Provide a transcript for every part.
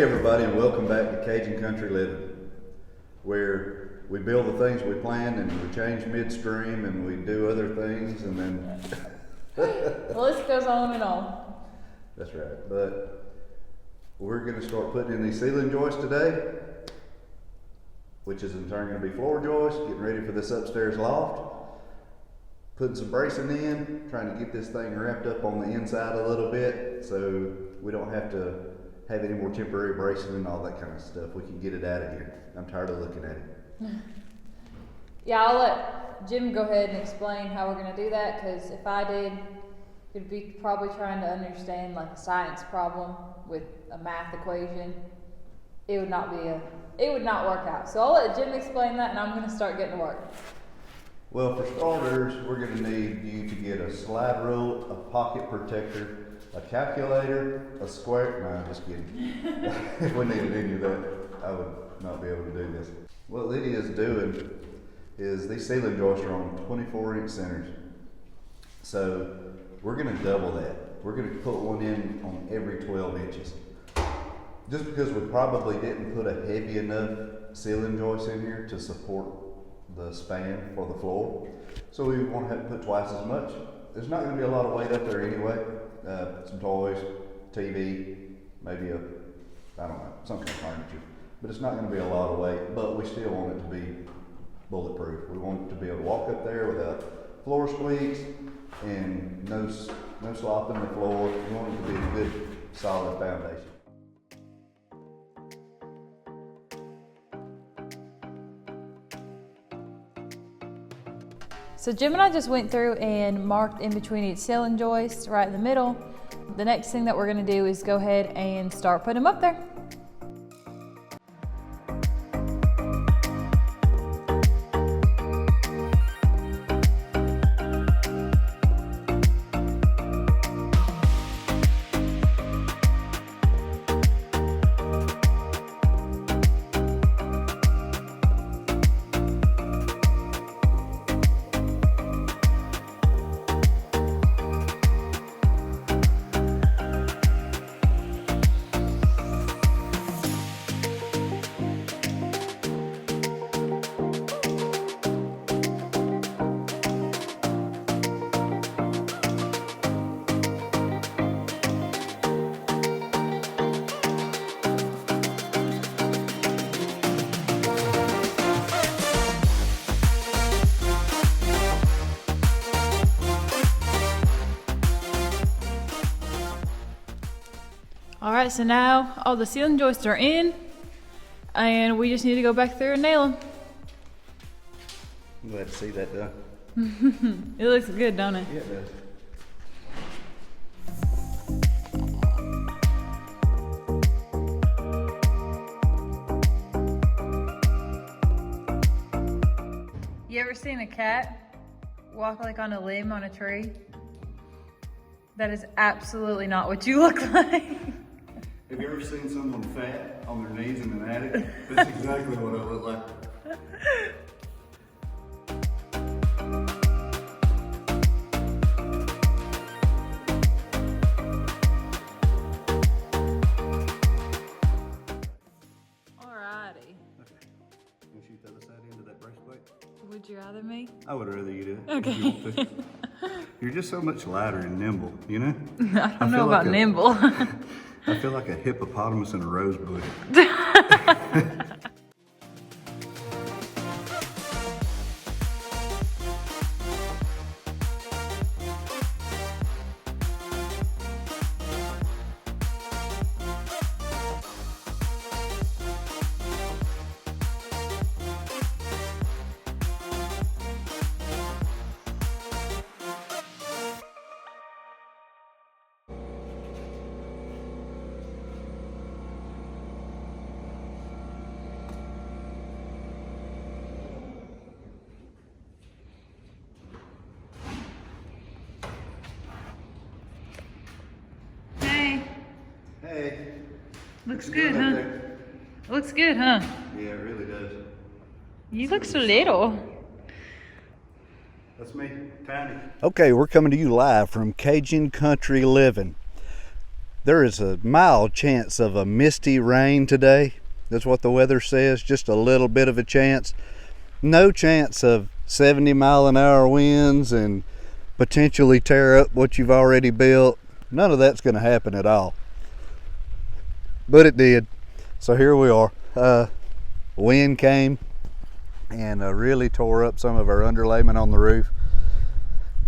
Hey everybody, and welcome back to Cajun Country Living, where we build the things we plan and we change midstream and we do other things and then... The list goes on and on. That's right, but we're going to start putting in these ceiling joists today, which is in turn going to be floor joists, getting ready for this upstairs loft, putting some bracing in, trying to get this thing wrapped up on the inside a little bit so we don't have to have any more temporary bracing and all that kind of stuff. We can get it out of here. I'm tired of looking at it. Yeah, I'll let Jim go ahead and explain how we're going to do that, because if I did, it'd be probably trying to understand like a science problem with a math equation. It would not work out. So I'll let Jim explain that, and I'm going to start getting to work. Well, for starters, we're going to need you to get a slide rule, a pocket protector, a calculator, a square. No, I'm just kidding. If we needed any of that, I would not be able to do this. What Lydia's doing is these ceiling joists are on 24-inch centers. So we're going to double that. We're going to put one in on every 12 inches. Just because we probably didn't put a heavy enough ceiling joist in here to support the span for the floor. So we won't have to put twice as much. There's not going to be a lot of weight up there anyway. Some toys, TV, maybe some kind of furniture. But it's not going to be a lot of weight, but we still want it to be bulletproof. We want it to be able to walk up there without floor squeaks and no slop in the floor. We want it to be a good, solid foundation. So Jim and I just went through and marked in between each ceiling joist right in the middle. The next thing that we're going to do is go ahead and start putting them up there. All right, so now all the ceiling joists are in, and we just need to go back through and nail them. I'm glad to see that done. It looks good, don't it? Yeah, it does. You ever seen a cat walk like on a limb on a tree? That is absolutely not what you look like. Have you ever seen someone fat on their knees in an attic? That's exactly what I look like. Alrighty. Okay. You shoot the other side into that brace plate? Would you rather me? I would rather you do it. Okay. You want to. You're just so much lighter and nimble, you know? I don't know about nimble. I feel like a hippopotamus in a rose bush. Hey. Looks good, huh? Looks good, huh? Yeah, it really does. You look so little. That's me, Tiny. Okay, we're coming to you live from Cajun Country Living. There is a mild chance of a misty rain today. That's what the weather says, just a little bit of a chance. No chance of 70-mile-an-hour winds and potentially tear up what you've already built. None of that's going to happen at all. But it did. So here we are. Wind came and really tore up some of our underlayment on the roof.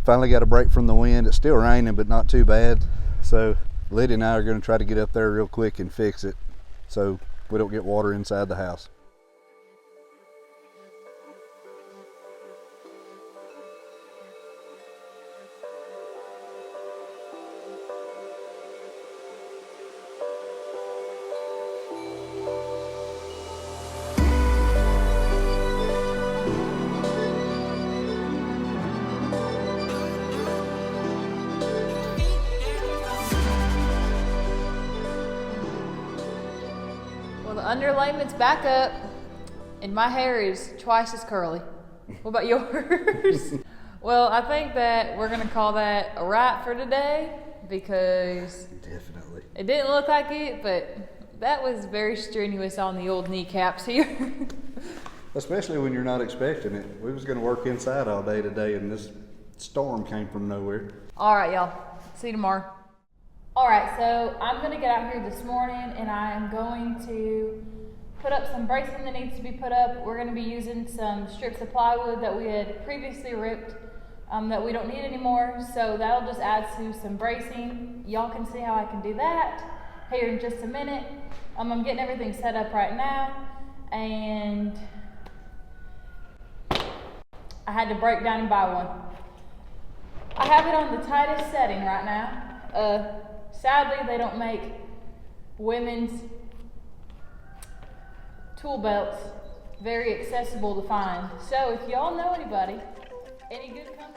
Finally got a break from the wind. It's still raining, but not too bad. So Lydia and I are going to try to get up there real quick and fix it so we don't get water inside the house. Well, the underlayment's back up, and my hair is twice as curly. What about yours? Well, I think that we're gonna call that a wrap for today because Definitely. it didn't look like it, but that was very strenuous on the old kneecaps here. Especially when you're not expecting it. We was going to work inside all day today and this storm came from nowhere. All right, y'all. See you tomorrow. All right, so I'm gonna get out here this morning and I am going to put up some bracing that needs to be put up. We're gonna be using some strips of plywood that we had previously ripped that we don't need anymore. So that'll just add to some bracing. Y'all can see how I can do that here in just a minute. I'm getting everything set up right now, and I had to break down and buy one. I have it on the tightest setting right now. Sadly, they don't make women's tool belts very accessible to find. So if y'all know anybody, any good company.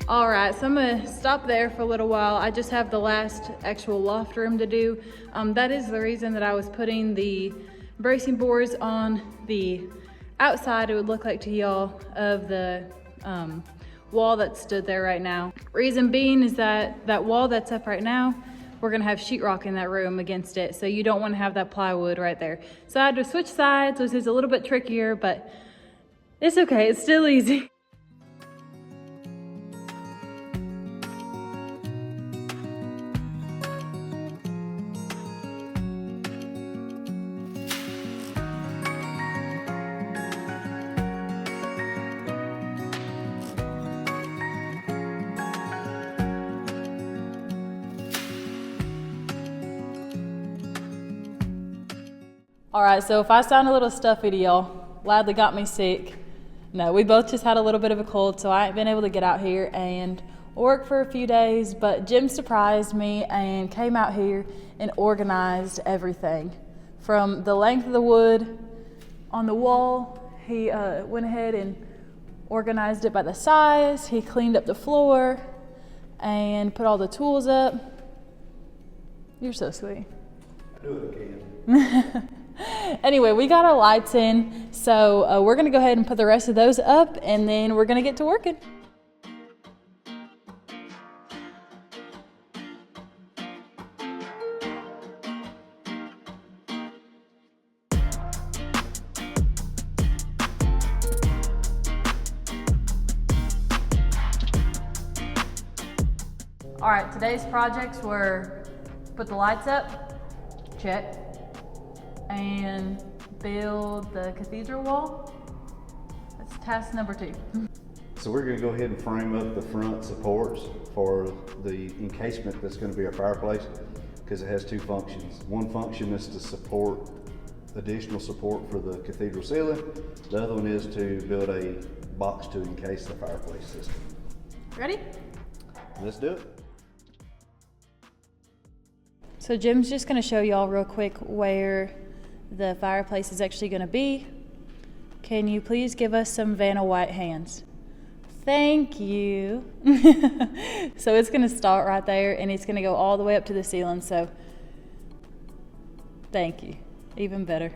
All right, so I'm gonna stop there for a little while. I just have the last actual loft room to do. That is the reason that I was putting the bracing boards on the outside, it would look like to y'all, of the wall that stood there right now. Reason being is that that wall that's up right now, we're gonna have sheetrock in that room against it, so you don't wanna have that plywood right there. So I had to switch sides, which is a little bit trickier, but it's okay, it's still easy. All right, so if I sound a little stuffy to y'all, Ladley got me sick. No, we both just had a little bit of a cold, so I ain't been able to get out here and work for a few days, but Jim surprised me and came out here and organized everything. From the length of the wood on the wall, he went ahead and organized it by the size. He cleaned up the floor and put all the tools up. You're so sweet. I do what I can. Anyway, we got our lights in, so we're gonna go ahead and put the rest of those up, and then we're gonna get to working. All right, today's projects were Put the lights up, check. And build the cathedral wall. That's task number 2. So we're gonna go ahead and frame up the front supports for the encasement that's gonna be our fireplace, because it has 2 functions. One function is to support additional support for the cathedral ceiling. The other one is to build a box to encase the fireplace system. Ready? Let's do it. So Jim's just gonna show y'all real quick where the fireplace is actually gonna be. Can you please give us some Vanna White hands? Thank you. So it's gonna start right there and it's gonna go all the way up to the ceiling, so thank you. Even better.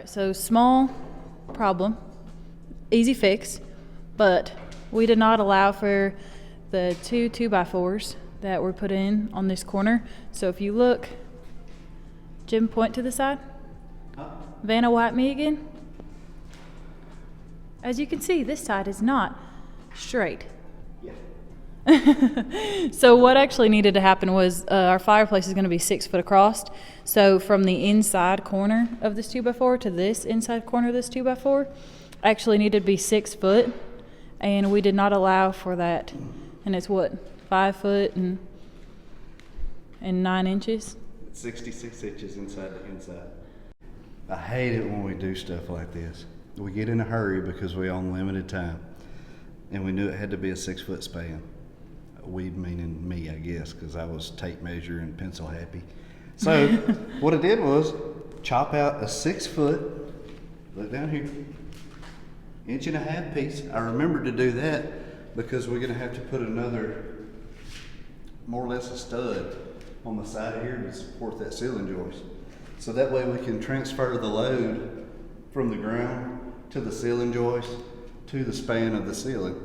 So small problem, easy fix, but we did not allow for the 2 2x4s that were put in on this corner. So if you look, Jim, point to the side. Vanna White me again. As you can see, this side is not straight. So what actually needed to happen was our fireplace is going to be 6 foot across. So from the inside corner of this 2x4 to this inside corner of this 2x4 actually needed to be 6 foot, and we did not allow for that. And it's what, 5 foot and 9 inches? 66 inches inside to inside. I hate it when we do stuff like this. We get in a hurry because we're on limited time, and we knew it had to be a 6 foot span. We meaning me, I guess, because I was tape measure and pencil happy. So what I did was chop out a 6 foot, look down here, 1.5 inch piece. I remembered to do that because we're gonna have to put another, more or less a stud on the side of here to support that ceiling joist. So that way we can transfer the load from the ground to the ceiling joist to the span of the ceiling.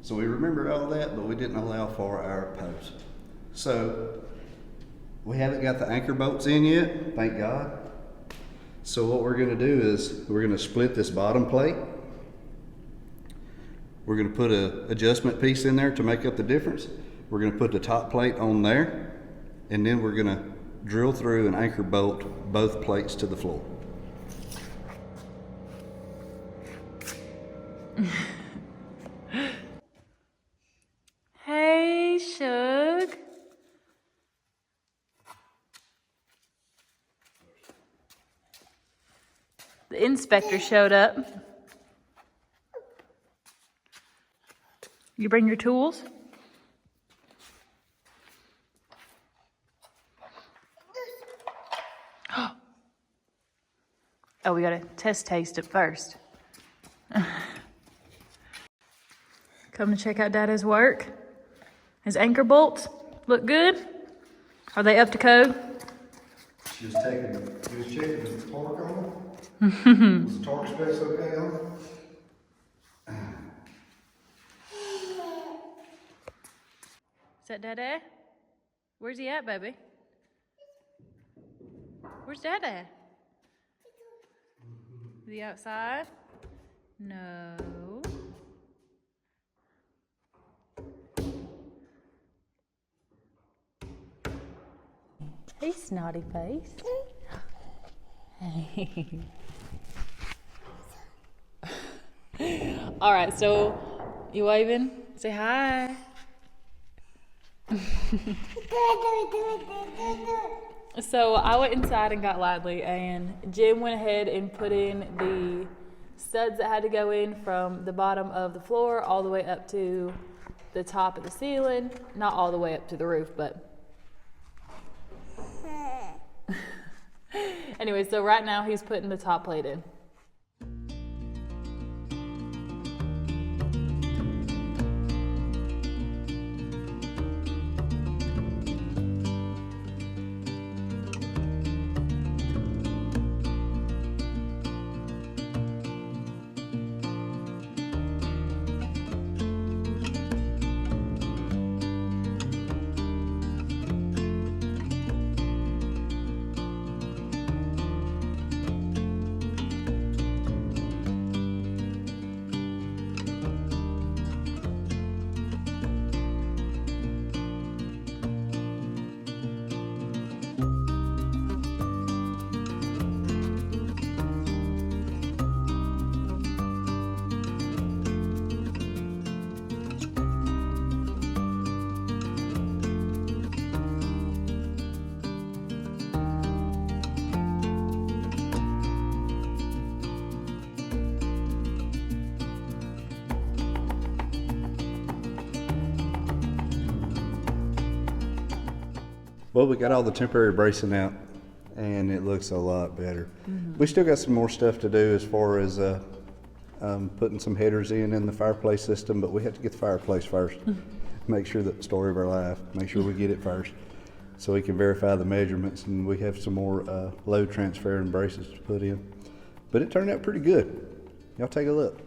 So we remembered all that, but we didn't allow for our posts. So we haven't got the anchor bolts in yet, thank God. So what we're gonna do is we're gonna split this bottom plate. We're gonna put an adjustment piece in there to make up the difference. We're gonna put the top plate on there, and then we're gonna drill through and anchor bolt both plates to the floor. Hey, Shug. The inspector showed up. You bring your tools? Oh, we gotta taste it first. Come to check out Dada's work. His anchor bolts look good. Are they up to code? Just checking the torque on. Was the torque specs okay on? Is that Dada? Where's he at, baby? Where's Dada? Is he outside? No. Hey, snotty face. Hey. All right, so you waving? Say hi. So I went inside and got Lively, and Jim went ahead and put in the studs that had to go in from the bottom of the floor all the way up to the top of the ceiling. Not all the way up to the roof, but anyway, so right now he's putting the top plate in. Well, we got all the temporary bracing out, and it looks a lot better. Mm-hmm. We still got some more stuff to do as far as putting some headers in the fireplace system, but we have to get the fireplace first. Make sure that the story of our life, make sure we get it first, so we can verify the measurements, and we have some more load transfer and braces to put in. But it turned out pretty good. Y'all take a look.